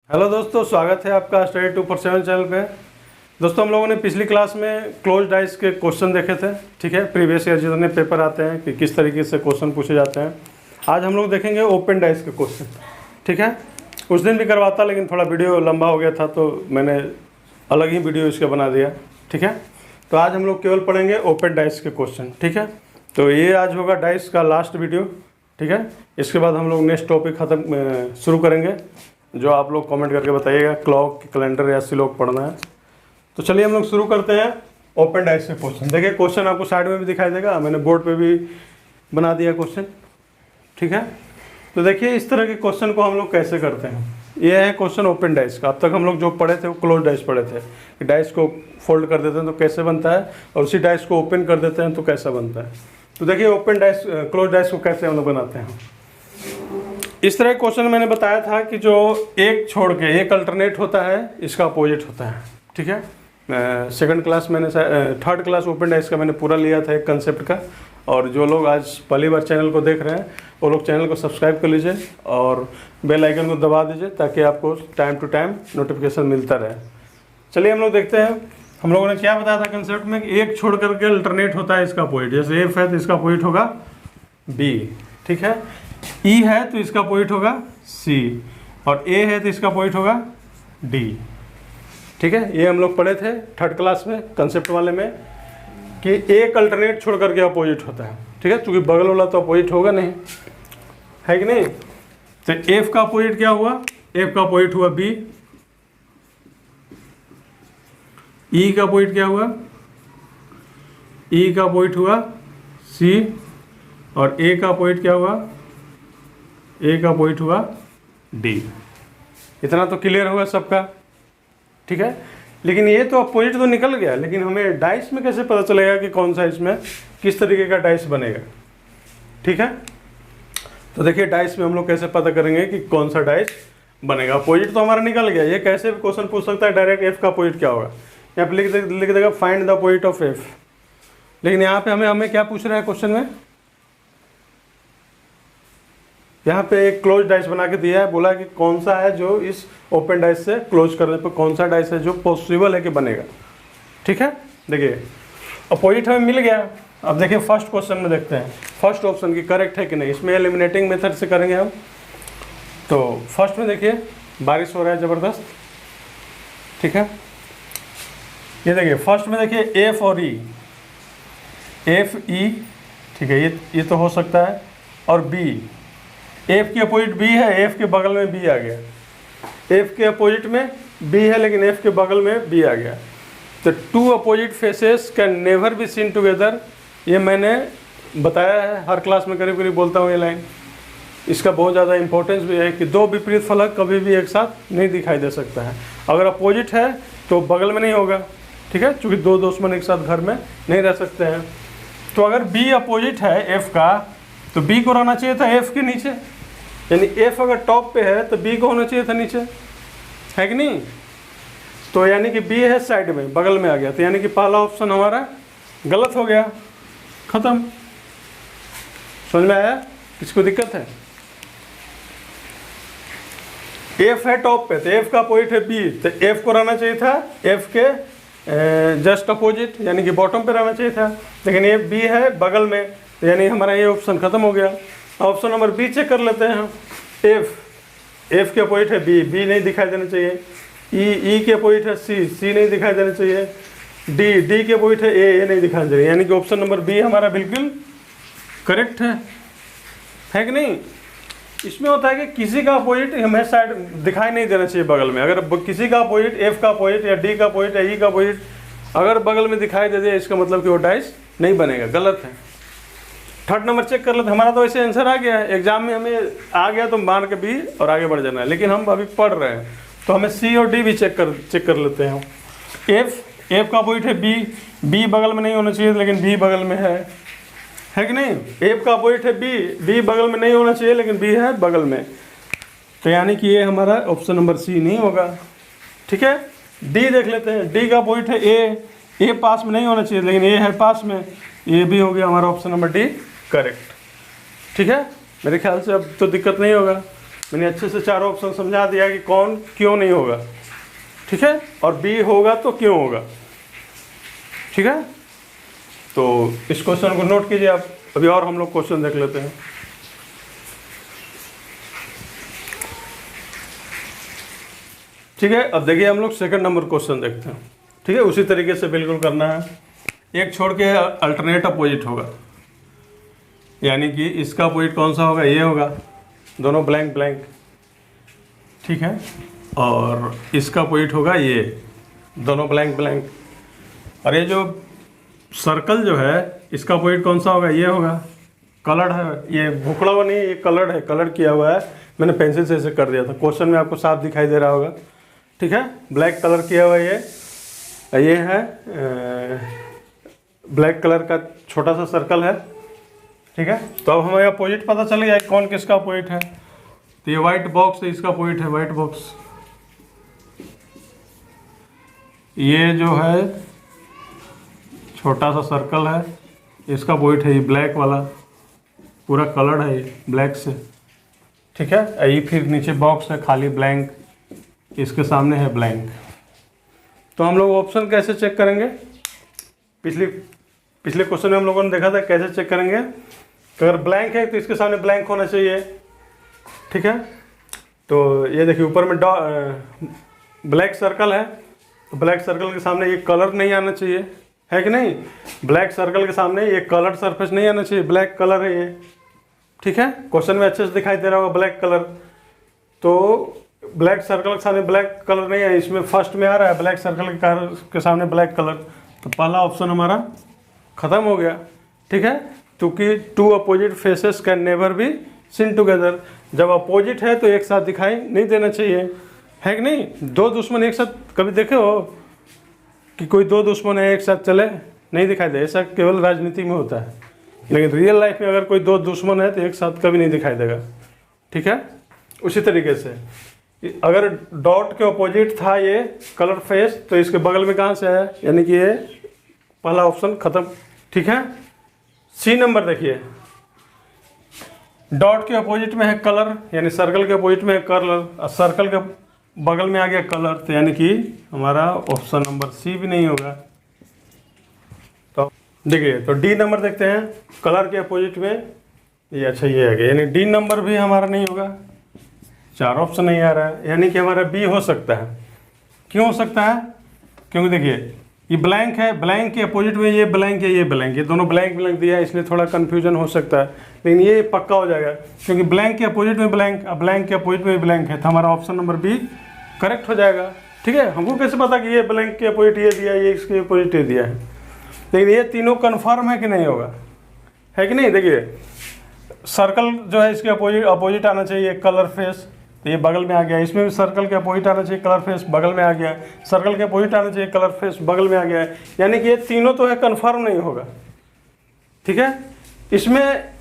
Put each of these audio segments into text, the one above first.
Hello दोस्तों, स्वागत है आपका स्टडी 247 चैनल पे। दोस्तों, हम लोगों ने पिछली क्लास में क्लोज डाइस के क्वेश्चन देखे थे। ठीक है, प्रीवियस ईयर जितने पेपर आते हैं कि किस तरीके से क्वेश्चन पूछे जाते हैं। आज हम लोग देखेंगे ओपन डाइस के क्वेश्चन। ठीक है, उस दिन भी करवाता लेकिन थोड़ा वीडियो लंबा हो गया था तो मैंने अलग ही वीडियो इसका बना दिया। ठीक है, तो आज हम लोग केवल पढ़ेंगे ओपन डाइस के क्वेश्चन। ठीक है, तो ये आज होगा डाइस का लास्ट वीडियो। ठीक है, इसके बाद हम लोग नेक्स्ट टॉपिक ख़त्म शुरू करेंगे, जो आप लोग कमेंट करके बताइएगा क्लॉक, कैलेंडर या सिलोक पढ़ना है। तो चलिए हम लोग शुरू करते हैं ओपन डाइस के क्वेश्चन। देखिए, क्वेश्चन आपको साइड में भी दिखाई देगा, मैंने बोर्ड पे भी बना दिया क्वेश्चन। ठीक है, तो देखिए इस तरह के क्वेश्चन को हम लोग कैसे करते हैं। ये है क्वेश्चन ओपन डाइस का। अब तक हम लोग जो पढ़े थे वो क्लोज डाइस पढ़े थे कि डाइस को फोल्ड कर देते हैं तो कैसे बनता है, और उसी डाइस को ओपन कर देते हैं तो कैसा बनता है। तो देखिए ओपन डाइस, क्लोज डाइस को कैसे हम लोग बनाते हैं। इस तरह क्वेश्चन मैंने बताया था कि जो एक छोड़ के एक अल्टरनेट होता है, इसका अपोजिट होता है। ठीक है, सेकंड क्लास मैंने थर्ड क्लास ओपन डाइस का मैंने पूरा लिया था एक कंसेप्ट का। और जो लोग आज पहली बार चैनल को देख रहे हैं वो लोग चैनल को सब्सक्राइब कर लीजिए और बेल आइकन को दबा दीजिए ताकि आपको टाइम टू टाइम नोटिफिकेशन मिलता रहे। चलिए हम लोग देखते हैं हम लोगों ने क्या बताया था कंसेप्ट में कि एक छोड़ करके अल्टरनेट होता है इसका अपोजिट। जैसे एफ है तो इसका अपोजिट होगा बी। ठीक है, ई है तो इसका अपोजिट होगा सी, और ए है तो इसका अपोजिट होगा डी। ठीक है, ये हम लोग पढ़े थे थर्ड क्लास में कंसेप्ट वाले में कि एक अल्टरनेट छोड़ करके अपोजिट होता है। ठीक है, क्योंकि बगल वाला तो अपोजिट होगा नहीं, है कि नहीं। तो एफ का अपोजिट क्या हुआ, एफ का अपोजिट हुआ बी। ई का अपोजिट क्या हुआ, ई का अपोजिट हुआ सी, और ए का अपोजिट क्या हुआ, ए का अपोजिट हुआ डी। इतना तो क्लियर हुआ सबका। ठीक है, लेकिन ये तो अपोजिट तो निकल गया, लेकिन हमें डाइस में कैसे पता चलेगा कि कौन सा इसमें किस तरीके का डाइस बनेगा। ठीक है, तो देखिए डाइस में हम लोग कैसे पता करेंगे कि कौन सा डाइस बनेगा। अपोजिट तो हमारा निकल गया, ये कैसे भी क्वेश्चन पूछ सकता है डायरेक्ट एफ का अपोजिट क्या होगा। यहाँ पे लिख देगा find the opposite of F. लेकिन यहाँ पे हमें क्या पूछ रहा है क्वेश्चन में, यहाँ पे एक क्लोज डाइस बना के दिया है, बोला कि कौन सा है जो इस ओपन डाइस से क्लोज करने पर कौन सा डाइस है जो पॉसिबल है कि बनेगा। ठीक है, देखिए अपोजिट हमें मिल गया। अब देखिए फर्स्ट क्वेश्चन में देखते हैं फर्स्ट ऑप्शन की करेक्ट है कि नहीं। इसमें एलिमिनेटिंग मेथड से करेंगे हम। तो फर्स्ट में देखिए बारिश हो रहा है ज़बरदस्त। ठीक है, ये देखिए फर्स्ट में देखिए एफ और ई, एफ ई। ठीक है, ये तो हो सकता है। और बी, एफ के अपोजिट बी है, एफ के बगल में बी आ गया। एफ के अपोजिट में बी है लेकिन एफ के बगल में बी आ गया। तो two opposite faces can never be seen together. ये मैंने बताया है, हर क्लास में करीब करीब बोलता हूँ ये लाइन। इसका बहुत ज़्यादा इंपॉर्टेंस भी है कि दो विपरीत फलक कभी भी एक साथ नहीं दिखाई दे सकता है। अगर अपोजिट है तो बगल में नहीं होगा। ठीक है, चूँकि दो दुश्मन एक साथ घर में नहीं रह सकते हैं। तो अगर बी अपोजिट है एफ का तो बी को रहना चाहिए था एफ के नीचे, यानी एफ अगर टॉप पे है तो बी को होना चाहिए था नीचे, है कि नहीं। तो यानी कि बी है साइड में, बगल में आ गया, तो यानी कि पहला ऑप्शन हमारा गलत हो गया, खत्म। समझ में आया, किसको दिक्कत है। एफ है टॉप पे तो एफ का अपोजिट है बी, तो एफ को रहना चाहिए था एफ के जस्ट अपोजिट, यानी कि बॉटम पे रहना चाहिए था। लेकिन एफ बी है बगल में, यानी हमारा ये ऑप्शन खत्म हो गया। ऑप्शन नंबर बी चेक कर लेते हैं हम। एफ के अपोजिट है बी, बी नहीं दिखाई देना चाहिए। ई के अपोजिट है सी, सी नहीं दिखाई देना चाहिए। डी के अपोजिट है ए नहीं दिखाई देना चाहिए। यानी कि ऑप्शन नंबर बी हमारा बिल्कुल करेक्ट है कि नहीं। इसमें होता है कि किसी का अपोजिट हमें साइड दिखाई नहीं देना चाहिए बगल में। अगर किसी का अपोजिट एफ का अपोजिट या डी का अपोजिट या ई का अपोजिट अगर बगल में दिखाई दे दे, इसका मतलब कि वो डाइस नहीं बनेगा, गलत है। थर्ड नंबर चेक कर लेते। हमारा तो ऐसे आंसर आ गया है, एग्जाम में हमें आ गया तो मान के बी और आगे बढ़ जाना है। लेकिन हम अभी पढ़ रहे हैं तो हमें सी और डी भी चेक कर लेते हैं। एफ का अपोजिट है बी, बी बगल में नहीं होना चाहिए लेकिन बी बगल में है कि नहीं। एफ का अपोजिट है बी, बी बगल में नहीं होना चाहिए लेकिन बी है बगल में, तो यानी कि ये हमारा ऑप्शन नंबर सी नहीं होगा। ठीक है, डी देख लेते हैं। डी का अपोजिट है ए पास में नहीं होना चाहिए लेकिन ए है पास में, ये भी हो गया हमारा ऑप्शन नंबर डी करेक्ट। ठीक है, मेरे ख्याल से अब तो दिक्कत नहीं होगा। मैंने अच्छे से चारों ऑप्शन समझा दिया कि कौन क्यों नहीं होगा, ठीक है, और बी होगा तो क्यों होगा, ठीक है। तो इस क्वेश्चन को नोट कीजिए आप। अभी और हम लोग क्वेश्चन देख लेते हैं। ठीक है, अब देखिए हम लोग सेकंड नंबर क्वेश्चन देखते हैं। ठीक है, उसी तरीके से बिल्कुल करना है, एक छोड़ के अल्टरनेट अपोजिट होगा, यानी कि इसका अपोजिट कौन सा होगा, ये होगा, दोनों ब्लैंक ब्लैंक, ठीक है, और इसका अपोजिट होगा ये, दोनों ब्लैंक ब्लैंक। और ये जो सर्कल जो है इसका अपोजिट कौन सा होगा, ये होगा, कलर्ड है, ये भुखड़ा हुआ नहीं, ये कलर्ड है, कलर किया हुआ है, मैंने पेंसिल से ऐसे कर दिया था, क्वेश्चन में आपको साफ दिखाई दे रहा होगा, ठीक है, ब्लैक कलर किया हुआ ये है ब्लैक कलर का छोटा सा सर्कल है, ठीक है। तो अब हमें अपोजिट पता चल गया कौन किसका अपोजिट है, तो ये व्हाइट बॉक्स है, इसका अपोजिट है व्हाइट बॉक्स। ये जो है छोटा सा सर्कल है, इसका अपोजिट है ये ब्लैक वाला, पूरा कलर्ड है ये ब्लैक से, ठीक है। ये फिर नीचे बॉक्स है खाली ब्लैंक, इसके सामने है ब्लैंक। तो हम लोग ऑप्शन कैसे चेक करेंगे, पिछले क्वेश्चन में हम लोगों ने देखा था कैसे चेक करेंगे, अगर ब्लैंक है तो इसके सामने ब्लैंक होना चाहिए, ठीक है। तो ये देखिए ऊपर में ब्लैक सर्कल है, तो ब्लैक सर्कल के सामने ये कलर नहीं आना चाहिए, है कि नहीं, ब्लैक सर्कल के सामने ये कलर सरफेस नहीं आना चाहिए, ब्लैक कलर है ये, ठीक है। क्वेश्चन में अच्छे से दिखाई दे रहा होगा ब्लैक कलर, तो ब्लैक सर्कल के सामने ब्लैक कलर नहीं है, इसमें फर्स्ट में आ रहा है ब्लैक सर्कल के सामने ब्लैक कलर, तो पहला ऑप्शन हमारा ख़त्म हो गया, ठीक है। क्योंकि two opposite faces can never be seen together, जब अपोजिट है तो एक साथ दिखाई नहीं देना चाहिए, है कि नहीं। दो दुश्मन एक साथ कभी देखे हो कि कोई दो दुश्मन है एक साथ चले, नहीं दिखाई दे, ऐसा केवल राजनीति में होता है, लेकिन रियल लाइफ में अगर कोई दो दुश्मन है तो एक साथ कभी नहीं दिखाई देगा, ठीक है। उसी तरीके से अगर डॉट के अपोजिट था ये कलर फेस, तो इसके बगल में कहाँ से है, यानी कि ये पहला ऑप्शन खत्म, ठीक है। सी नंबर देखिए, डॉट के अपोजिट में है कलर, यानी सर्कल के अपोजिट में है कलर, और सर्कल के बगल में आ गया कलर, तो यानी कि हमारा ऑप्शन नंबर सी भी नहीं होगा। तो देखिए, तो डी नंबर देखते हैं, कलर के अपोजिट में ये, अच्छा ये आ गया, यानी डी नंबर भी हमारा नहीं होगा, चार ऑप्शन नहीं आ रहा है, यानी कि हमारा बी हो सकता है। क्यों हो सकता है, क्योंकि देखिए ये ब्लैंक है, ब्लैंक के अपोजिट में ये ब्लैंक है, ये ब्लैंक, ये दोनों ब्लैंक ब्लैंक दिया है, इसलिए थोड़ा कन्फ्यूजन हो सकता है, लेकिन ये पक्का हो जाएगा क्योंकि ब्लैंक के अपोजिट में ब्लैंक, अब ब्लैंक के अपोजिट में ब्लैंक है, तो हमारा ऑप्शन नंबर बी करेक्ट हो जाएगा, ठीक है। हमको कैसे पता कि ये ब्लैंक के अपोजिट ये दिया है, ये इसके अपोजिट ये दिया है, लेकिन ये तीनों कन्फर्म है कि नहीं होगा, है कि नहीं। देखिए सर्कल जो है इसके अपोजिट आना चाहिए कलर फेस, तो ये बगल में आ गया, इसमें भी सर्कल के अपोजिट आना चाहिए कलर फेस, बगल में आ गया, सर्कल के अपोजिट आना चाहिए कलर फेस, बगल में आ गया है, यानी कि ये तीनों तो है कन्फर्म नहीं होगा, ठीक है। इसमें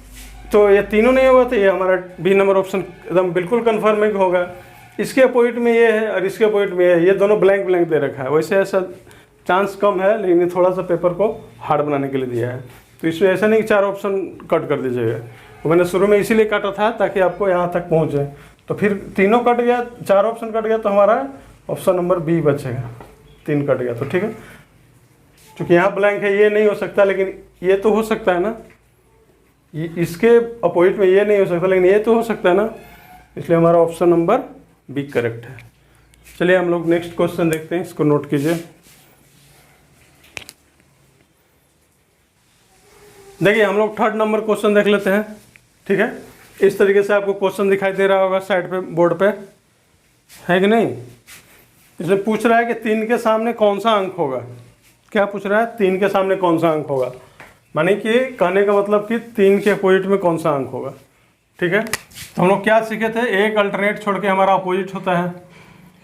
तो ये तीनों नहीं होगा, तो ये हमारा बी नंबर ऑप्शन एकदम बिल्कुल कन्फर्म है कि होगा। इसके अपोजिट में ये है और इसके अपोजिट में ये दोनों ब्लैंक ब्लैंक दे रखा है, वैसे ऐसा चांस कम है, लेकिन ये थोड़ा सा पेपर को हार्ड बनाने के लिए दिया है। तो इसमें ऐसा नहीं कि चार ऑप्शन कट कर दीजिएगा, तो मैंने शुरू में इसीलिए काटा था ताकि आपको यहाँ तक पहुँच जाए। तो फिर तीनों कट गया, चार ऑप्शन कट गया, तो हमारा ऑप्शन नंबर बी बचेगा, तीन कट गया तो ठीक है। क्योंकि यहाँ ब्लैंक है, ये नहीं हो सकता, लेकिन ये तो हो सकता है ना, इसके अपोजिट में ये नहीं हो सकता, लेकिन ये तो हो सकता है ना, इसलिए हमारा ऑप्शन नंबर बी करेक्ट है। चलिए हम लोग नेक्स्ट क्वेश्चन देखते हैं, इसको नोट कीजिए। देखिए हम लोग थर्ड नंबर क्वेश्चन देख लेते हैं, ठीक है। इस तरीके से आपको क्वेश्चन दिखाई दे रहा होगा साइड पे बोर्ड पे, है कि नहीं। इसमें पूछ रहा है कि 3 के सामने कौन सा अंक होगा, क्या पूछ रहा है, 3 के सामने कौन सा अंक होगा, माने कि कहने का मतलब कि 3 के अपोजिट में कौन सा अंक होगा, ठीक है। तो हम लोग क्या सीखे थे, एक अल्टरनेट छोड़ के हमारा अपोजिट होता है,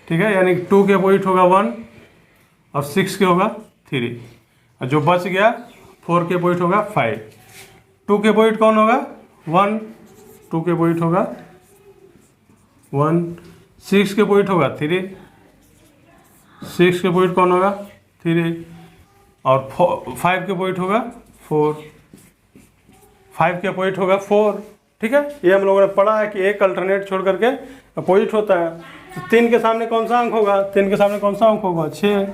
ठीक है, यानी 2 के अपोजिट होगा 1 और 6 के होगा 3, और जो बच गया 4 के अपोजिट होगा 5। 2 के अपोजिट कौन होगा 1, 2 के अपोजिट होगा 1, 6 के अपोजिट होगा 3, 6 के अपोजिट कौन होगा 3, और 5 के अपोजिट होगा 4, 5 के अपोजिट होगा 4, ठीक है, ये हम लोगों ने पढ़ा है कि एक अल्टरनेट छोड़ करके अपोजिट होता है। तो 3 के सामने कौन सा अंक होगा? 3 के सामने कौन सा अंक होगा? 6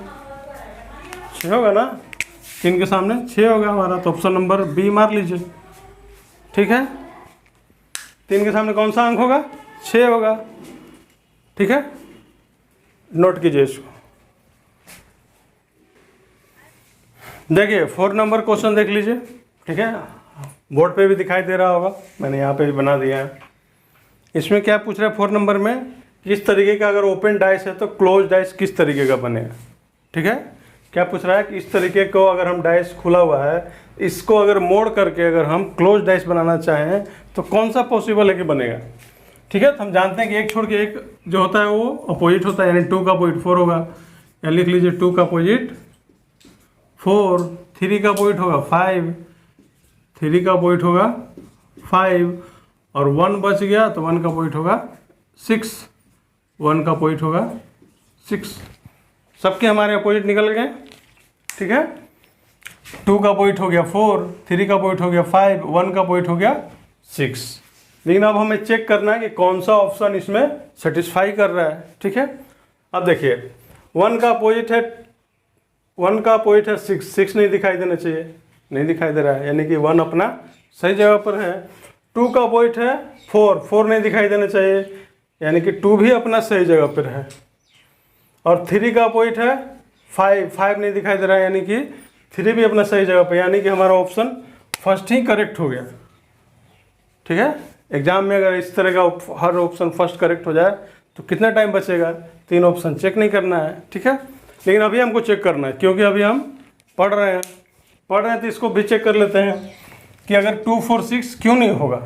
होगा ना, 3 के सामने 6 होगा हमारा, तो ऑप्शन नंबर बी मार लीजिए। ठीक है, 3 के सामने कौन सा अंक होगा? 6 होगा। ठीक है, नोट कीजिए इसको। देखिए 4 नंबर क्वेश्चन देख लीजिए। ठीक है, बोर्ड पे भी दिखाई दे रहा होगा, मैंने यहाँ पे भी बना दिया है। इसमें क्या पूछ रहा है 4 नंबर में, किस तरीके का अगर ओपन डाइस है तो क्लोज डाइस किस तरीके का बनेगा। ठीक है, क्या पूछ रहा है कि इस तरीके को अगर हम डाइस खुला हुआ है, इसको अगर मोड़ करके अगर हम क्लोज डाइस बनाना चाहें तो कौन सा पॉसिबल है कि बनेगा। ठीक है, तो हम जानते हैं कि एक छोड़ के एक जो होता है वो अपोजिट होता है, यानी 2 का अपोजिट 4 होगा, या लिख लीजिए 2 का अपोजिट 4, 3 का अपोजिट होगा 5, 3 का अपोजिट होगा 5, और 1 बच गया तो 1 का अपोजिट होगा 6, 1 का अपोजिट होगा 6। सबके हमारे अपोजिट निकल गए। ठीक है, 2 का अपोजिट हो गया 4, 3 का अपोजिट हो गया 5, 1 का अपोजिट हो गया 6। लेकिन अब हमें चेक करना है कि कौन सा ऑप्शन इसमें सेटिस्फाई कर रहा है। ठीक है, अब देखिए 1 का अपोजिट है 6, 6 नहीं दिखाई देना चाहिए, नहीं दिखाई दे रहा है, यानी कि 1 अपना सही जगह पर है। 2 का अपोजिट है 4, 4 नहीं दिखाई देना चाहिए, यानी कि 2 भी अपना सही जगह पर है। और 3 का अपोजिट है 5, 5 नहीं दिखाई दे रहा है, यानी कि 3 भी अपना सही जगह पर, यानी कि हमारा ऑप्शन फर्स्ट ही करेक्ट हो गया। ठीक है, एग्जाम में अगर इस तरह का हर ऑप्शन फर्स्ट करेक्ट हो जाए तो कितना टाइम बचेगा? 3 ऑप्शन चेक नहीं करना है। ठीक है, लेकिन अभी हमको चेक करना है, क्योंकि अभी हम पढ़ रहे हैं तो इसको भी चेक कर लेते हैं कि अगर 2, 4, 6 क्यों नहीं होगा।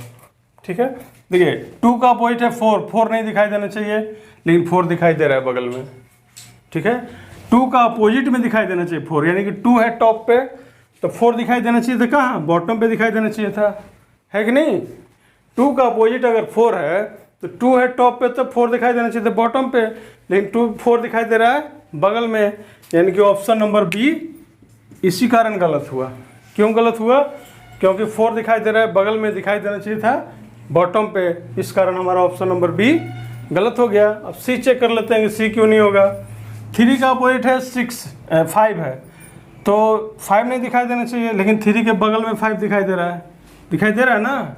ठीक है, देखिए 2 का अपोजिट है 4, 4 नहीं दिखाई देना चाहिए, लेकिन 4 दिखाई दे रहा है बगल में। ठीक है, 2 का अपोजिट में दिखाई देना चाहिए 4, यानी कि 2 है टॉप पे तो 4 दिखाई देना चाहिए था कहाँ? बॉटम पे दिखाई देना चाहिए था, है कि नहीं? 2 का अपोजिट अगर 4 है तो 2 है टॉप पे तो 4 दिखाई देना चाहिए था बॉटम पे, लेकिन 4 दिखाई दे रहा है बगल में, यानी कि ऑप्शन नंबर बी इसी कारण गलत हुआ। क्यों गलत हुआ? क्योंकि 4 दिखाई दे रहा है बगल में, दिखाई देना चाहिए था बॉटम पे, इस कारण हमारा ऑप्शन नंबर बी गलत हो गया। अब सी चेक कर लेते हैं कि सी क्यों नहीं होगा। 3 का अपोजिट है 5 है, तो 5 नहीं दिखाई देना चाहिए, लेकिन 3 के बगल में 5 दिखाई दे रहा है ना।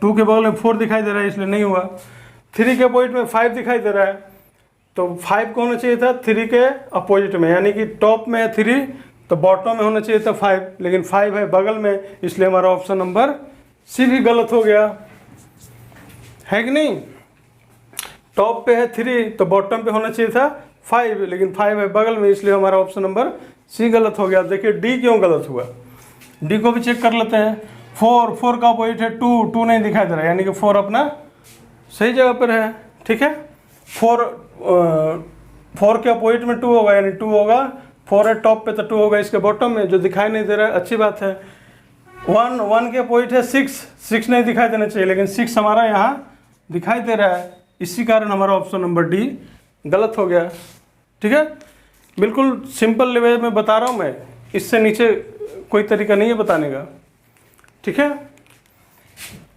2 के बगल में 4 दिखाई दे रहा है, इसलिए नहीं हुआ। 3 के अपोजिट में 5 दिखाई दे रहा है, तो 5 को होना चाहिए था 3 के अपोजिट में, यानी कि टॉप में है 3 तो बॉटम में होना चाहिए था 5, लेकिन 5 है बगल में, इसलिए हमारा ऑप्शन नंबर सी भी गलत हो गया, है कि नहीं? टॉप पे है 3 तो बॉटम पे होना चाहिए था 5, लेकिन 5 है बगल में, इसलिए हमारा ऑप्शन नंबर सी गलत हो गया। देखिए डी क्यों गलत हुआ, डी को भी चेक कर लेते हैं। 4 का अपोजिट है 2 नहीं दिखाई दे रहा है, यानी कि 4 अपना सही जगह पर है। ठीक है, 4 के अपोजिट में 2 होगा, यानी 2 होगा, 4 है टॉप पे तो 2 होगा इसके बॉटम में, जो दिखाई नहीं दे रहा है, अच्छी बात है। 1 के अपोजिट है 6 नहीं दिखाई देना चाहिए, लेकिन 6 हमारा यहाँ दिखाई दे रहा है, इसी कारण हमारा ऑप्शन नंबर डी गलत हो गया। ठीक है, बिल्कुल सिंपल वे में बता रहा हूँ मैं, इससे नीचे कोई तरीका नहीं है बताने का। ठीक है,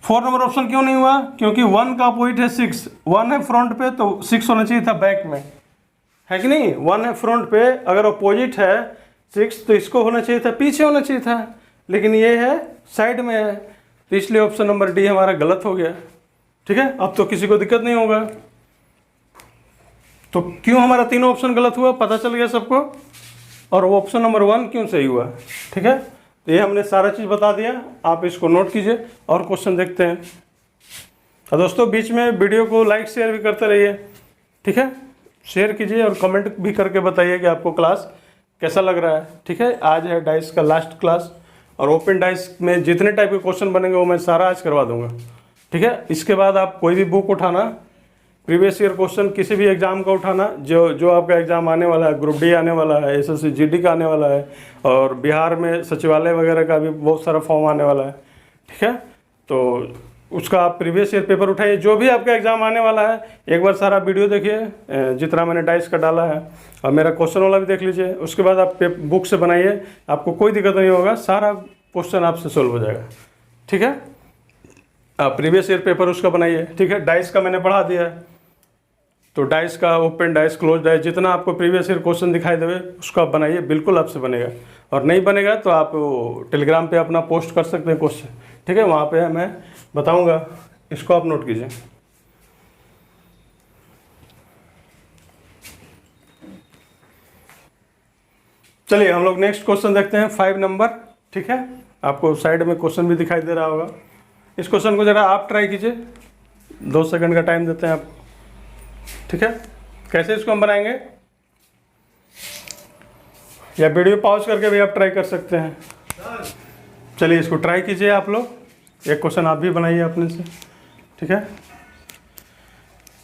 4 नंबर ऑप्शन क्यों नहीं हुआ? क्योंकि 1 का अपोजिट है 6, 1 है फ्रंट पे तो 6 होना चाहिए था बैक में, है कि नहीं? 1 है फ्रंट पे, अगर अपोजिट है 6 तो इसको होना चाहिए था पीछे होना चाहिए था, लेकिन ये है साइड में है, तो इसलिए ऑप्शन नंबर डी हमारा गलत हो गया। ठीक है, अब तो किसी को दिक्कत नहीं होगा। तो क्यों हमारा तीनों ऑप्शन गलत हुआ पता चल गया सबको, और वो ऑप्शन नंबर 1 क्यों सही हुआ। ठीक है, तो ये हमने सारा चीज़ बता दिया, आप इसको नोट कीजिए और क्वेश्चन देखते हैं। और दोस्तों बीच में वीडियो को लाइक शेयर भी करते रहिए। ठीक है, शेयर कीजिए और कमेंट भी करके बताइए कि आपको क्लास कैसा लग रहा है। ठीक है, आज है डाइस का लास्ट क्लास, और ओपन डाइस में जितने टाइप के क्वेश्चन बनेंगे वो मैं सारा आज करवा दूंगा। ठीक है, इसके बाद आप कोई भी बुक उठाना, प्रीवियस ईयर क्वेश्चन किसी भी एग्जाम का उठाना, जो आपका एग्जाम आने वाला है, ग्रुप डी आने वाला है, एसएससी जीडी का आने वाला है, और बिहार में सचिवालय वगैरह का भी बहुत सारा फॉर्म आने वाला है। ठीक है, तो उसका आप प्रीवियस ईयर पेपर उठाइए, जो भी आपका एग्जाम आने वाला है एक बार सारा वीडियो देखिए जितना मैंने डाइस का डाला है, और मेरा क्वेश्चन वाला भी देख लीजिए। उसके बाद आप बुक से बनाइए, आपको कोई दिक्कत नहीं होगा, सारा क्वेश्चन आपसे सोल्व हो जाएगा। ठीक है, प्रीवियस ईयर पेपर उसका बनाइए, ठीक है। डाइस का मैंने पढ़ा दिया है, तो डाइस का ओपन डाइस, क्लोज डाइस, जितना आपको प्रीवियस ईयर क्वेश्चन दिखाई देवे उसको आप बनाइए, बिल्कुल आपसे बनेगा। और नहीं बनेगा तो आप टेलीग्राम पे अपना पोस्ट कर सकते हैं क्वेश्चन, ठीक है, वहाँ पे मैं बताऊँगा, इसको आप नोट कीजिए। चलिए हम लोग नेक्स्ट क्वेश्चन देखते हैं, 5 नंबर, ठीक है। आपको साइड में क्वेश्चन भी दिखाई दे रहा होगा। इस क्वेश्चन को ज़रा आप ट्राई कीजिए, 2 सेकंड का टाइम देते हैं आप, ठीक है। कैसे इसको हम बनाएंगे, या वीडियो पॉज करके भी आप ट्राई कर सकते हैं। चलिए इसको ट्राई कीजिए आप लोग, एक क्वेश्चन आप भी बनाइए अपने से, ठीक है,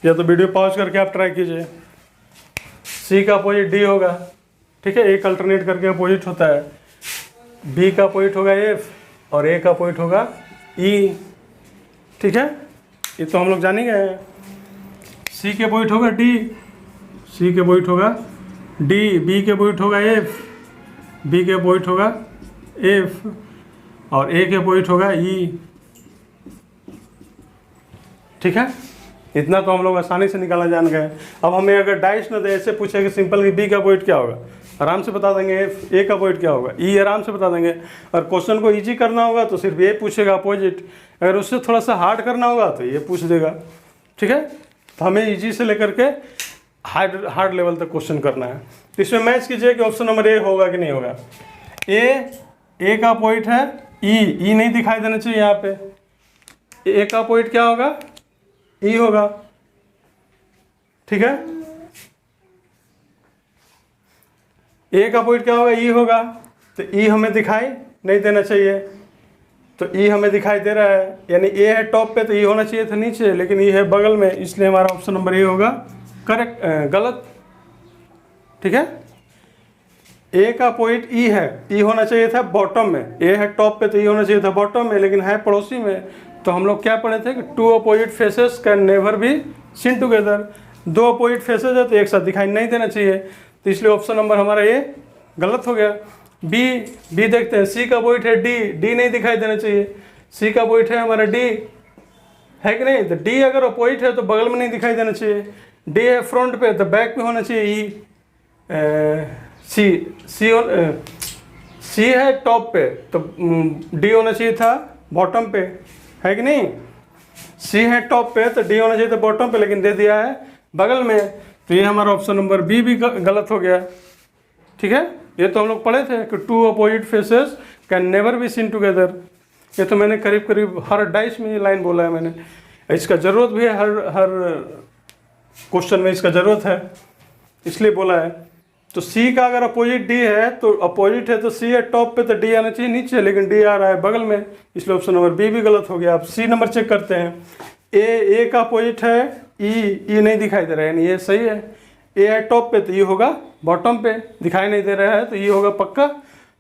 या तो वीडियो पॉज करके आप ट्राई कीजिए। सी का अपोजिट डी होगा, ठीक है, एक अल्टरनेट करके अपोजिट होता है। बी का अपोजिट होगा एफ, और ए का अपोजिट होगा ई, ठीक है, ये तो हम लोग जान ही गए हैं। सी के अपोजिट होगा डी, सी के अपोजिट होगा डी, बी के अपोजिट होगा एफ, बी के अपोजिट होगा एफ, और ए के अपोजिट होगा ई, ठीक है। इतना तो हम लोग आसानी से निकालना जान गए। अब हमें अगर डाइस न दे, ऐसे पूछे कि सिंपल कि बी का अपोजिट क्या होगा, आराम से बता देंगे। एफ, ए का अपोजिट क्या होगा, ई आराम से बता देंगे। और क्वेश्चन को इजी करना होगा तो सिर्फ ए पूछेगा अपोजिट, अगर उससे थोड़ा सा हार्ड करना होगा तो ये पूछ देगा, ठीक है। तो हमें इजी से लेकर के हार्ड लेवल तक क्वेश्चन करना है। तो इसमें मैच कीजिए कि ऑप्शन नंबर ए होगा कि नहीं होगा। ए का अपोजिट है ई नहीं दिखाई देना चाहिए यहाँ पे। ए का अपोजिट क्या होगा, ई होगा, ठीक है। ए का अपोजिट क्या होगा, ई होगा, तो ई हमें दिखाई नहीं देना चाहिए, तो ई हमें दिखाई दे रहा है, यानी ए है टॉप पे तो ई होना चाहिए था नीचे, लेकिन ई है बगल में, इसलिए हमारा ऑप्शन नंबर ए होगा करेक्ट, गलत, ठीक है। ए का अपोजिट ई है, ई होना चाहिए था बॉटम में, ए है टॉप पे तो ई होना चाहिए था बॉटम में, लेकिन है पड़ोसी में। तो हम लोग क्या पढ़े थे कि 2 opposite faces can never be seen together, 2 opposite faces है तो एक साथ दिखाई नहीं देना चाहिए, तो इसलिए ऑप्शन नंबर हमारा ये गलत हो गया। बी देखते हैं, सी का अपोजिट है डी नहीं दिखाई देना चाहिए, सी का अपोजिट है हमारा डी, है कि नहीं। तो डी अगर अपोजिट है तो बगल में नहीं दिखाई देना चाहिए, डी है फ्रंट पे तो बैक पे होना चाहिए ई। सी है टॉप पे तो डी होना चाहिए था बॉटम पे, है कि नहीं। सी है टॉप पे तो डी होना चाहिए था बॉटम पे, लेकिन दे दिया है बगल में, तो ये हमारा ऑप्शन नंबर बी भी गलत हो गया, ठीक है। ये तो हम लोग पढ़े थे कि 2 opposite faces can never be seen together, ये तो मैंने करीब करीब हर डाइस में ये लाइन बोला है मैंने। इसका ज़रूरत भी है, हर क्वेश्चन में इसका ज़रूरत है, इसलिए बोला है। तो सी का अगर अपोजिट डी है तो अपोजिट है तो सी है टॉप पे तो डी आना चाहिए नीचे, लेकिन डी आ रहा है बगल में, इसलिए ऑप्शन नंबर बी भी गलत हो गया। आप सी नंबर चेक करते हैं, ए का अपोजिट है ई नहीं दिखाई दे रहा है, यानी ये सही है। ए है टॉप पे तो ये होगा बॉटम पे, दिखाई नहीं दे रहा है तो ये होगा पक्का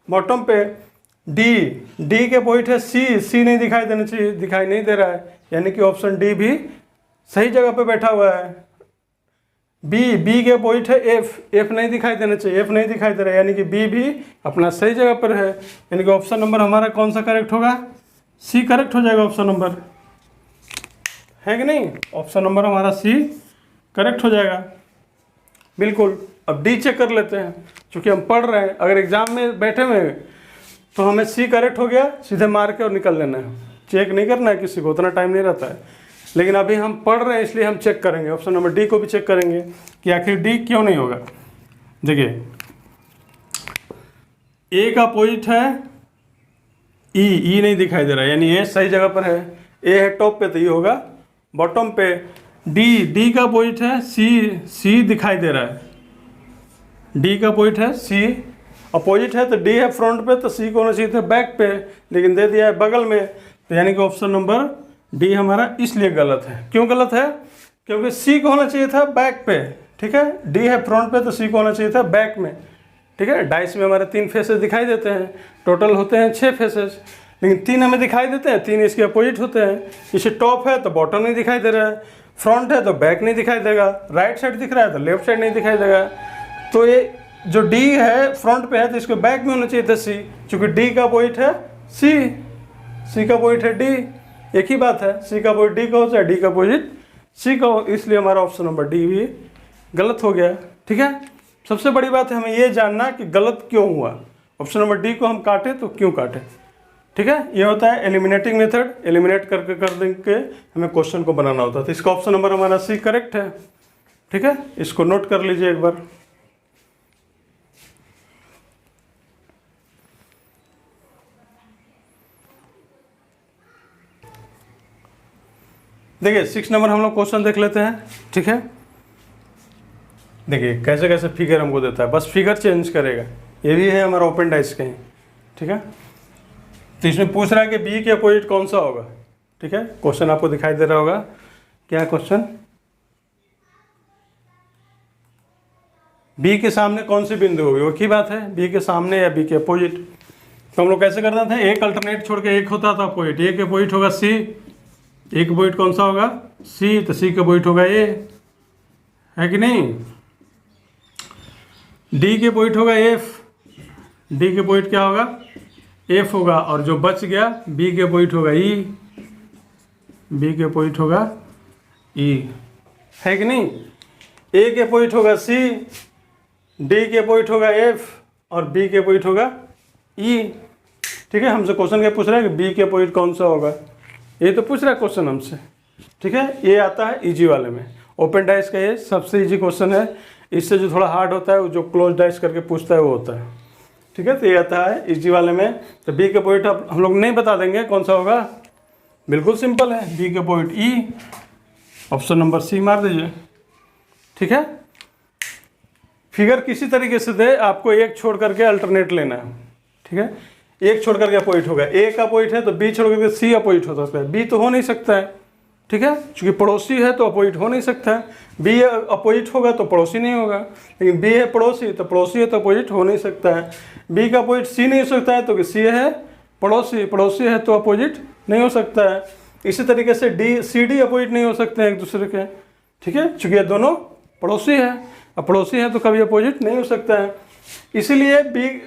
बॉटम पे। डी के अपोजिट है सी नहीं दिखाई देना चाहिए, दिखाई नहीं दे रहा है, यानी कि ऑप्शन डी भी सही जगह पे बैठा हुआ है। बी के अपोजिट है एफ नहीं दिखाई देना चाहिए, एफ नहीं दिखाई दे रहा है, यानी कि बी भी अपना सही जगह पर है, यानी कि ऑप्शन नंबर हमारा कौन सा करेक्ट होगा, सी करेक्ट हो जाएगा ऑप्शन नंबर, है कि नहीं। ऑप्शन नंबर हमारा सी करेक्ट हो जाएगा, बिल्कुल। अब डी चेक कर लेते हैं, क्योंकि हम पढ़ रहे हैं, अगर एग्जाम में बैठे हुए हैं तो हमें सी करेक्ट हो गया, सीधे मार के और निकल लेना है, चेक नहीं करना है किसी को, उतना टाइम नहीं रहता है। लेकिन अभी हम पढ़ रहे हैं इसलिए हम चेक करेंगे, ऑप्शन नंबर डी को भी चेक करेंगे कि आखिर डी क्यों नहीं होगा। देखिए ए का अपोजिट है ई नहीं दिखाई दे रहा है, यानी ए सही जगह पर है, ए है टॉप पे तो ये होगा बॉटम पे। डी का अपोजिट है सी दिखाई दे रहा है, डी का अपोजिट है सी, अपोजिट है तो डी है फ्रंट पे तो सी को होना चाहिए था बैक पे, लेकिन दे दिया है बगल में, तो यानी कि ऑप्शन नंबर डी हमारा इसलिए गलत है। क्यों गलत है, क्योंकि सी को होना चाहिए था बैक पे, ठीक है, डी है फ्रंट पे तो सी को होना चाहिए था बैक में, ठीक है। डाइस में हमारे 3 फेसेस दिखाई देते हैं, टोटल होते हैं 6 फेसेस, लेकिन 3 हमें दिखाई देते हैं, 3 इसके अपोजिट होते हैं। इसे टॉप है तो बॉटम नहीं दिखाई दे रहा है, फ्रंट है तो बैक नहीं दिखाई देगा, राइट साइड दिख रहा है तो लेफ्ट साइड नहीं दिखाई देगा। तो ये जो डी है फ्रंट पे है तो इसको बैक में होना चाहिए था सी, क्योंकि डी का अपोजिट है सी का अपोजिट है डी, एक ही बात है, सी का अपोजिट डी का हो चाहे डी का अपोजिट सी का हो, इसलिए हमारा ऑप्शन नंबर डी भी गलत हो गया। ठीक है, सबसे बड़ी बात है हमें ये जानना कि गलत क्यों हुआ। ऑप्शन नंबर डी को हम काटे तो क्यों काटे। ठीक है, ये होता है एलिमिनेटिंग मेथड, एलिमिनेट करके कर देंगे हमें क्वेश्चन को बनाना होता है। तो इसका ऑप्शन नंबर हमारा सी करेक्ट है। ठीक है, इसको नोट कर लीजिए एक बार। देखिए 6 नंबर हम लोग क्वेश्चन देख लेते हैं। ठीक है, देखिए कैसे कैसे फिगर हमको देता है, बस फिगर चेंज करेगा। ये भी है हमारा ओपन डाइस कहीं। ठीक है, तो इसमें पूछ रहा है कि बी के अपोजिट कौन सा होगा। ठीक है, क्वेश्चन आपको दिखाई दे रहा होगा, क्या क्वेश्चन, बी के सामने कौन सी बिंदु होगी। वो की बात है, बी के सामने या बी के अपोजिट। तो हम लोग कैसे करते थे, एक अल्टरनेट छोड़ के एक होता था अपोजिट। ए के अपोजिट होगा सी, एक अपोजिट कौन सा होगा सी, तो सी के अपोजिट होगा ए, है कि नहीं। डी के अपोजिट होगा एफ, डी के अपोजिट क्या होगा एफ होगा, और जो बच गया बी के अपोजिट होगा ई, बी के अपोजिट होगा ई, है कि नहीं। ए के अपोजिट होगा सी, डी के अपोजिट होगा एफ, और बी के अपोजिट होगा ई। ठीक है, हमसे क्वेश्चन क्या पूछ रहा है कि बी के अपोजिट कौन सा होगा, ये तो पूछ रहा है क्वेश्चन हमसे। ठीक है, ये आता है इजी वाले में, ओपन डाइस का ये सबसे इजी क्वेश्चन है। इससे जो थोड़ा हार्ड होता है वो जो क्लोज डाइस करके पूछता है वो होता है। ठीक है, तो ये आता है इजी वाले में। तो बी के अपोजिट अब हम लोग नहीं बता देंगे कौन सा होगा, बिल्कुल सिंपल है, बी के अपोजिट ई, ऑप्शन नंबर सी मार दीजिए। ठीक है, फिगर किसी तरीके से दे, आपको एक छोड़ करके अल्टरनेट लेना है। ठीक है, एक छोड़ करके अपोजिट होगा, ए का अपोजिट है तो बी छोड़ करके सी अपोजिट हो सकता है, बी तो हो नहीं सकता है। ठीक है, क्योंकि पड़ोसी है तो अपोजिट हो नहीं सकता है, बी अपोजिट होगा तो पड़ोसी नहीं होगा, लेकिन बी है पड़ोसी तो पड़ोसी है तो अपोजिट हो नहीं सकता है। बी का अपोजिट सी नहीं हो सकता है तो सी है पड़ोसी, पड़ोसी है तो अपोजिट नहीं हो सकता है। इसी तरीके से डी सी डी अपोजिट नहीं हो सकते हैं एक दूसरे के। ठीक है, चूँकि ये दोनों पड़ोसी है, अब पड़ोसी है तो कभी अपोजिट नहीं हो सकता है। इसीलिए बी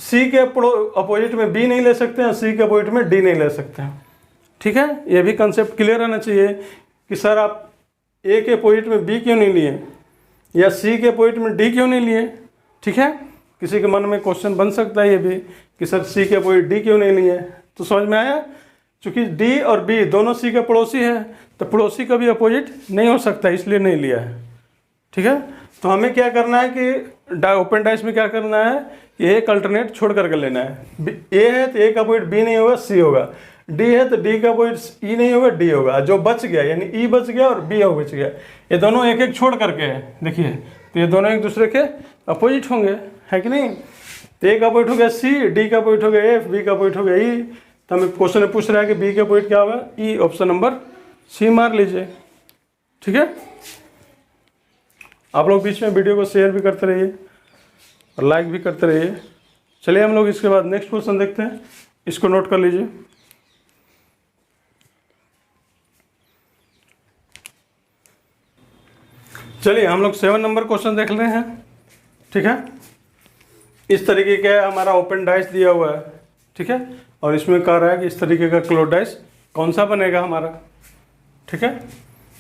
सी के अपोजिट में बी नहीं ले सकते हैं, सी के अपोजिट में डी नहीं ले सकते हैं। ठीक है, ये भी कंसेप्ट क्लियर रहना चाहिए कि सर आप ए के अपोजिट में बी क्यों नहीं लिए, या सी के अपोजिट में डी क्यों नहीं लिए। ठीक है, किसी के मन में क्वेश्चन बन सकता है ये भी कि सर सी के अपोजिट डी क्यों नहीं लिए। तो समझ में आया, चूँकि डी और बी दोनों सी के पड़ोसी है तो पड़ोसी का भी अपोजिट नहीं हो सकता, इसलिए नहीं लिया है। ठीक है, तो हमें क्या करना है कि ओपन डाइस में क्या करना है कि एक अल्टरनेट छोड़ करके लेना है। ए है तो ए का अपोजिट बी नहीं होगा सी होगा, डी है तो डी का अपोजिट ई नहीं होगा डी होगा, जो बच गया यानी ई बच गया और बी बच गया, ये दोनों एक एक छोड़ करके है। देखिए तो ये दोनों एक दूसरे के अपोजिट होंगे, है कि नहीं। तो ए का अपोजिट हो गया सी, डी का अपोजिट हो गया एफ, बी का अपोजिट हो गया ई। तो हमें क्वेश्चन में पूछ रहा है कि बी का अपोजिट क्या होगा ई, ऑप्शन नंबर सी मार लीजिए। ठीक है, आप लोग बीच में वीडियो को शेयर भी करते रहिए और लाइक भी करते रहिए। चलिए हम लोग इसके बाद नेक्स्ट क्वेश्चन देखते हैं, इसको नोट कर लीजिए। चलिए हम लोग 7 नंबर क्वेश्चन देख रहे हैं। ठीक है, इस तरीके का हमारा ओपन डाइस दिया हुआ है। ठीक है, और इसमें कह रहा है कि इस तरीके का क्लोज डाइस कौन सा बनेगा हमारा। ठीक है,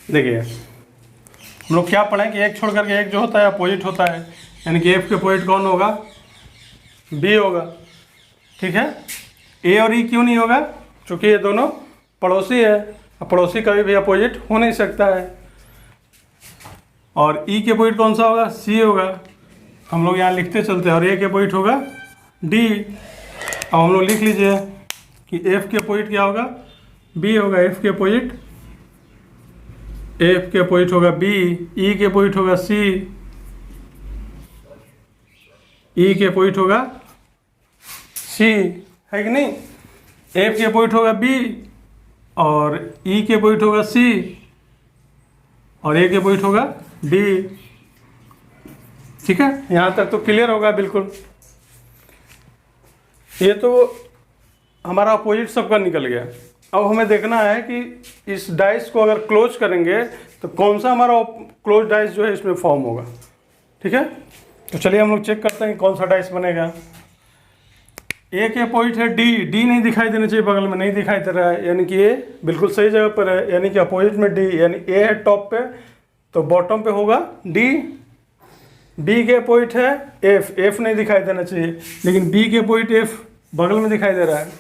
देखिए हम लोग क्या पढ़ें कि एक छोड़ करके एक जो होता है अपोजिट होता है, यानी कि एफ के अपोजिट कौन होगा बी होगा। ठीक है, ए और ई क्यों नहीं होगा, क्योंकि ये दोनों पड़ोसी है, पड़ोसी कभी भी अपोजिट हो नहीं सकता है। और ई के अपोजिट कौन सा होगा सी होगा, हम लोग यहाँ लिखते चलते हैं, और ए के अपोजिट होगा डी। अब हम लोग लिख लीजिए कि एफ के अपोजिट क्या होगा बी होगा, एफ के अपोजिट होगा बी, ई के अपोजिट होगा सी, ई के अपोजिट होगा सी, है कि नहीं। एफ के अपोजिट होगा बी और ई के अपोजिट होगा सी और ए के अपोजिट होगा डी। ठीक है, यहाँ तक तो क्लियर होगा बिल्कुल। ये तो हमारा अपोजिट सबका निकल गया। अब हमें देखना है कि इस डाइस को अगर क्लोज करेंगे तो कौन सा हमारा क्लोज डाइस जो है इसमें फॉर्म होगा। ठीक है, तो चलिए हम लोग चेक करते हैं कि कौन सा डाइस बनेगा। ए के अपोजिट है डी, डी नहीं दिखाई देना चाहिए, बगल में नहीं दिखाई दे रहा है, यानी कि ए बिल्कुल सही जगह पर है, यानी कि अपोजिट में डी, यानी ए है टॉप पे तो बॉटम पे होगा डी। बी के अपोजिट है एफ, एफ नहीं दिखाई देना चाहिए, लेकिन बी के अपोजिट एफ बगल में दिखाई दे रहा है।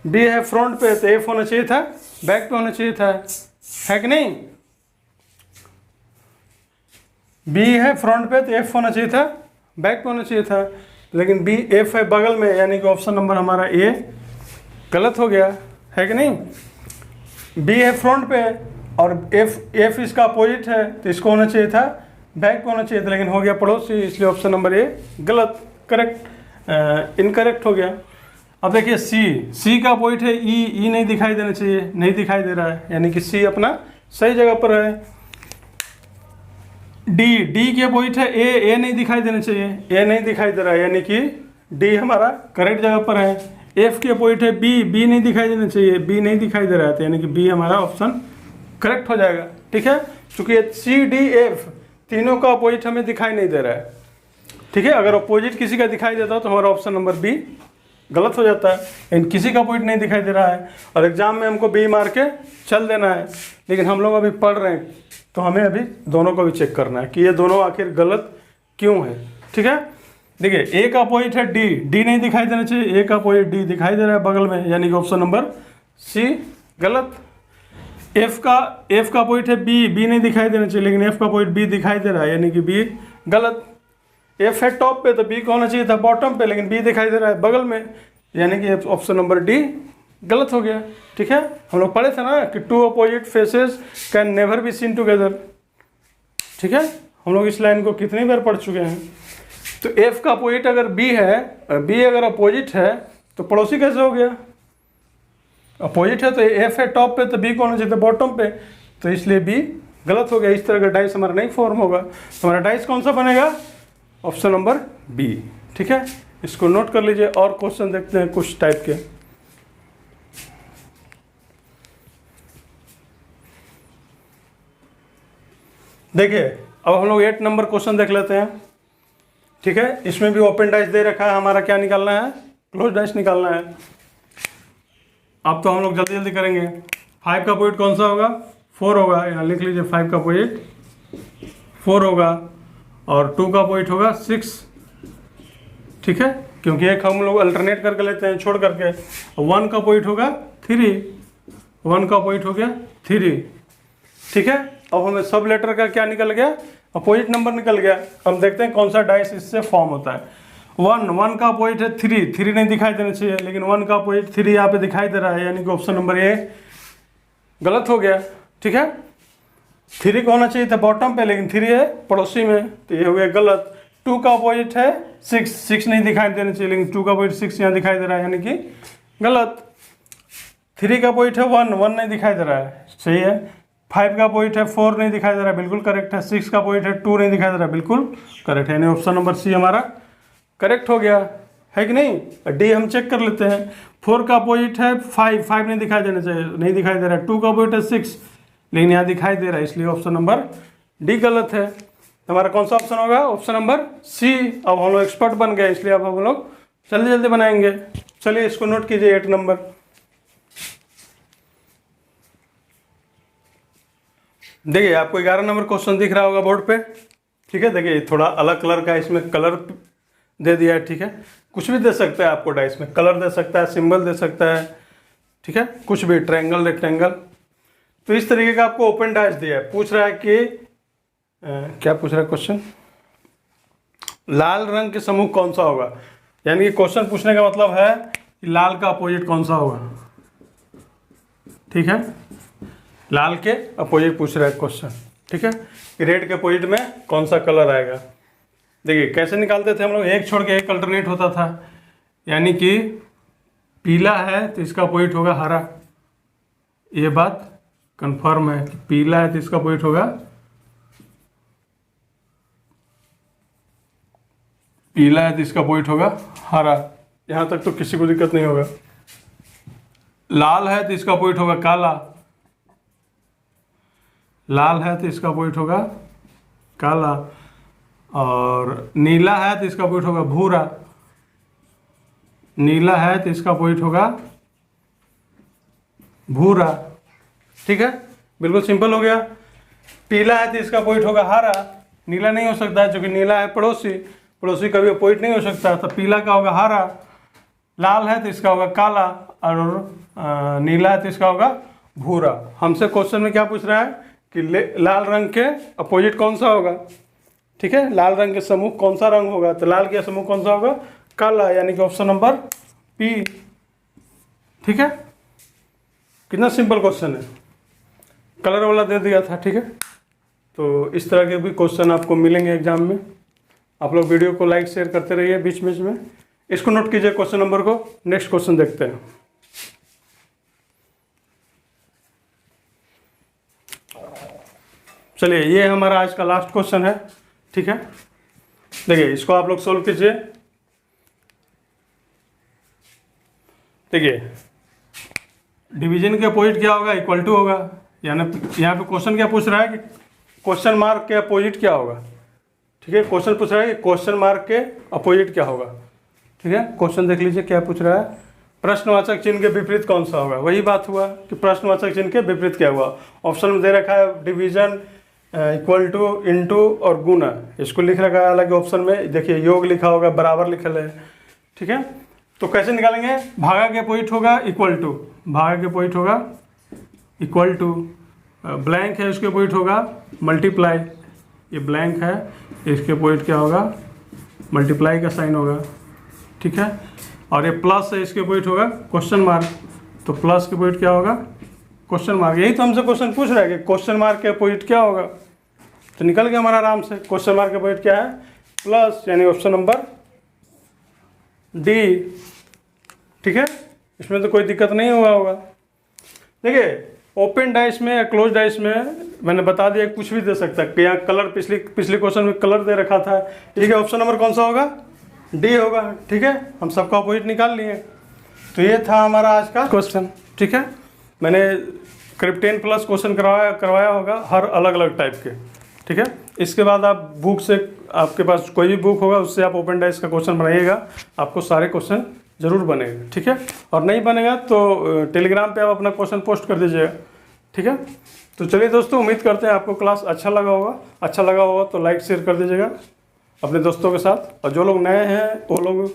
बी है फ्रंट पे तो एफ होना चाहिए था बैक पे होना चाहिए था, है कि नहीं? बी है फ्रंट पे तो एफ होना चाहिए था बैक पे होना चाहिए था, लेकिन बी एफ है बगल में, यानी कि ऑप्शन नंबर हमारा ए गलत हो गया, है कि नहीं? बी है फ्रंट पे और एफ, एफ इसका अपोजिट है तो इसको होना चाहिए था बैक पे होना चाहिए था, लेकिन हो गया पड़ोसी, इसलिए ऑप्शन नंबर ए गलत, करेक्ट इनकरेक्ट हो गया। अब देखिए सी, सी का अपोजिट है ई, ई नहीं दिखाई देना चाहिए, नहीं दिखाई दे रहा है, यानी कि सी अपना सही जगह पर है। डी, डी के अपोजिट है ए, ए नहीं दिखाई देना चाहिए, ए नहीं दिखाई दे रहा है, यानी कि डी हमारा करेक्ट जगह पर है। एफ के अपोजिट है बी, बी नहीं दिखाई देना चाहिए, बी नहीं दिखाई दे रहा है, तो यानी कि बी हमारा ऑप्शन करेक्ट हो जाएगा, ठीक है? क्योंकि सी डी एफ तीनों का अपोजिट हमें दिखाई नहीं दे रहा है, ठीक है? अगर अपोजिट किसी का दिखाई देता तो हमारा ऑप्शन नंबर बी गलत हो जाता है, लेकिन किसी का अपोजिट नहीं दिखाई दे रहा है और एग्जाम में हमको बी मार के चल देना है, लेकिन हम लोग अभी पढ़ रहे हैं तो हमें अभी दोनों को भी चेक करना है कि ये दोनों आखिर गलत क्यों है, ठीक है? देखिए ए का अपोजिट है डी, डी नहीं दिखाई देना चाहिए, ए का अपोजिट डी दिखाई दे रहा है बगल में, यानी कि ऑप्शन नंबर सी गलत। एफ का अपोजिट है बी, बी नहीं दिखाई देना चाहिए, लेकिन एफ का अपोजिट बी दिखाई दे रहा है, यानी कि बी गलत। एफ है टॉप पे तो बी को होना चाहिए था बॉटम पे, लेकिन बी दिखाई दे रहा है बगल में, यानी कि ऑप्शन नंबर डी गलत हो गया, ठीक है? हम लोग पढ़े थे ना कि two opposite faces can never be seen together, ठीक है? हम लोग इस लाइन को कितनी बार पढ़ चुके हैं। तो एफ का अपोजिट अगर बी है, बी अगर अपोजिट है तो पड़ोसी कैसे हो गया? अपोजिट है तो एफ है टॉप पे तो बी को होना चाहिए था बॉटम पे, तो इसलिए बी गलत हो गया। इस तरह का डाइस हमारा नहीं फॉर्म होगा, तो हमारा डाइस कौन सा बनेगा? ऑप्शन नंबर बी, ठीक है? इसको नोट कर लीजिए। और क्वेश्चन देखते हैं कुछ टाइप के। देखिए अब हम लोग 8 नंबर क्वेश्चन देख लेते हैं, ठीक है? इसमें भी ओपन डाइस दे रखा है, हमारा क्या निकालना है? क्लोज डाइस निकालना है। अब तो हम लोग जल्दी जल्दी करेंगे। 5 का अपोजिट कौन सा होगा? 4 होगा, यहाँ लिख लीजिए 5 का अपोजिट 4 होगा, और 2 का अपोजिट होगा 6, ठीक है? क्योंकि एक हम लोग अल्टरनेट करके लेते हैं छोड़ करके। 1 का अपोजिट होगा 3, 1 का अपोजिट हो गया 3, ठीक है? अब हमें सब लेटर का क्या निकल गया? अपोजिट नंबर निकल गया। हम देखते हैं कौन सा डाइस इससे फॉर्म होता है। 1 का अपोजिट है 3, 3 नहीं दिखाई देना चाहिए, लेकिन 1 का अपोजिट 3 यहाँ पे दिखाई दे रहा है, यानी कि ऑप्शन नंबर ए गलत हो गया, ठीक है? 3 को होना चाहिए था बॉटम पे, लेकिन 3 है पड़ोसी में, तो ये हो गया गलत। 2 का अपोजिट है 6, 6 नहीं दिखाई देना चाहिए, लेकिन 2 का अपोजिट 6 यहाँ दिखाई दे रहा है, यानी कि गलत। 3 का अपोजिट है 1, 1 नहीं दिखाई दे रहा है, सही है। 5 का अपोजिट है 4 नहीं दिखाई दे रहा है, बिल्कुल करेक्ट है। 6 का अपोजिट है 2 नहीं दिखाई दे रहा है, बिल्कुल करेक्ट है, यानी ऑप्शन नंबर सी हमारा करेक्ट हो गया, है कि नहीं? डी हम चेक कर लेते हैं। 4 का अपोजिट है 5, 5 नहीं दिखाई देना चाहिए, नहीं दिखाई दे रहा है। 2 का अपोजिट है 6, लेकिन यहाँ दिखाई दे रहा है, इसलिए ऑप्शन नंबर डी गलत है। हमारा कौन सा ऑप्शन होगा? Option number C. अब हम लोग एक्सपर्ट बन गए, इसलिए अब हम लोग जल्दी जल्दी बनाएंगे। चलिए इसको नोट कीजिए 8 नंबर। देखिए आपको 11 नंबर क्वेश्चन दिख रहा होगा बोर्ड पे, ठीक है? देखिए थोड़ा अलग कलर का इसमें कलर दे दिया है, ठीक है? कुछ भी दे सकता है आपको डाइस में, कलर दे सकता है, सिंबल दे सकता है, ठीक है? कुछ भी, ट्रायंगल, रेक्टेंगल। तो इस तरीके का आपको ओपन डाइस दिया है। पूछ रहा है कि क्या पूछ रहा है क्वेश्चन? लाल रंग के समूह कौन सा होगा? यानी कि क्वेश्चन पूछने का मतलब है कि लाल का अपोजिट कौन सा होगा, ठीक है? लाल के अपोजिट पूछ रहा है क्वेश्चन, ठीक है? कि रेड के अपोजिट में कौन सा कलर आएगा। देखिए कैसे निकालते थे हम लोग, एक छोड़ के एक अल्टरनेट होता था, यानी कि पीला है तो इसका अपोजिट होगा हरा। ये बात कंफर्म है कि पीला है तो इसका अपोजिट होगा, पीला है तो इसका अपोजिट होगा हरा। यहाँ तक तो किसी को दिक्कत नहीं होगा। लाल है तो इसका अपोजिट होगा काला, लाल है तो इसका अपोजिट होगा काला, और नीला है तो इसका अपोजिट होगा भूरा, नीला है तो इसका अपोजिट होगा भूरा। ठीक है, बिल्कुल सिंपल हो गया। पीला है तो इसका अपोजिट होगा हरा। नीला नहीं हो सकता है क्योंकि नीला है पड़ोसी, पड़ोसी कभी अपोजिट नहीं हो सकता, तो पीला का होगा हरा। लाल है तो इसका होगा काला, और नीला है तो इसका होगा भूरा। हमसे क्वेश्चन में क्या पूछ रहा है कि लाल रंग के अपोजिट कौन सा होगा। ठीक है, लाल रंग के समूह कौन सा रंग होगा, तो लाल के समूह कौन सा होगा, काला, यानी कि ऑप्शन नंबर पी। ठीक है, कितना सिंपल क्वेश्चन है, कलर वाला दे दिया था। ठीक है, तो इस तरह के भी क्वेश्चन आपको मिलेंगे एग्जाम में। आप लोग वीडियो को लाइक शेयर करते रहिए बीच बीच में। इसको नोट कीजिए क्वेश्चन नंबर को। नेक्स्ट क्वेश्चन देखते हैं। चलिए, ये हमारा आज का लास्ट क्वेश्चन है। ठीक है, देखिए इसको आप लोग सोल्व कीजिए। देखिए, डिवीजन के अपोजिट क्या होगा, इक्वल टू होगा। यानी यहाँ पे क्वेश्चन क्या पूछ रहा है कि क्वेश्चन मार्क के अपोजिट क्या होगा। ठीक है, क्वेश्चन पूछ रहा है कि क्वेश्चन मार्क के अपोजिट क्या होगा। ठीक है, क्वेश्चन देख लीजिए क्या पूछ रहा है, प्रश्नवाचक चिन्ह के विपरीत कौन सा होगा। वही बात हुआ कि प्रश्नवाचक चिन्ह के विपरीत क्या हुआ। ऑप्शन में दे रखा है डिवीजन, इक्वल टू, इनटू और गुना। इसको लिख रखा है अलग ऑप्शन में, देखिए योग लिखा होगा, बराबर लिखल है। ठीक है, तो कैसे निकालेंगे, भागा के अपोजिट होगा इक्वल टू, भागा के अपोजिट होगा इक्वल टू, ब्लैंक है उसके अपोजिट होगा मल्टीप्लाई। ये ब्लैंक है, इसके अपोजिट क्या होगा, मल्टीप्लाई का साइन होगा। ठीक है, और ये प्लस है, इसके अपोजिट होगा क्वेश्चन मार्क। तो प्लस के अपोजिट क्या होगा, क्वेश्चन मार्क। यही तो हमसे क्वेश्चन पूछ रहा है कि क्वेश्चन मार्क के अपोजिट क्या होगा। तो निकल गया हमारा आराम से। क्वेश्चन मार्क के अपोजिट क्या है, प्लस, यानी ऑप्शन नंबर डी। ठीक है, इसमें तो कोई दिक्कत नहीं हुआ होगा। देखिए, ओपन डाइस में या क्लोज डाइस में मैंने बता दिया कुछ भी दे सकता है। यहाँ कलर पिछले क्वेश्चन में कलर दे रखा था। ठीक है, ऑप्शन नंबर कौन सा होगा, डी होगा। ठीक है, हम सबका अपोजिट निकाल लिए। तो ये था हमारा आज का क्वेश्चन। ठीक है, मैंने करीब 10+ क्वेश्चन करवाया होगा, हर अलग अलग टाइप के। ठीक है, इसके बाद आप बुक से, आपके पास कोई भी बुक होगा उससे आप ओपन डाइस का क्वेश्चन बनाइएगा, आपको सारे क्वेश्चन जरूर बनेगा। ठीक है, और नहीं बनेगा तो टेलीग्राम पे आप अपना क्वेश्चन पोस्ट कर दीजिएगा। ठीक है, तो चलिए दोस्तों, उम्मीद करते हैं आपको क्लास अच्छा लगा होगा तो लाइक शेयर कर दीजिएगा अपने दोस्तों के साथ, और जो लोग नए हैं वो लोग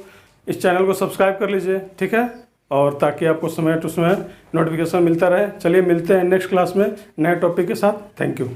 इस चैनल को सब्सक्राइब कर लीजिए। ठीक है, और ताकि आपको समय टू समय नोटिफिकेशन मिलता रहे। चलिए, मिलते हैं नेक्स्ट क्लास में नए टॉपिक के साथ। Thank you.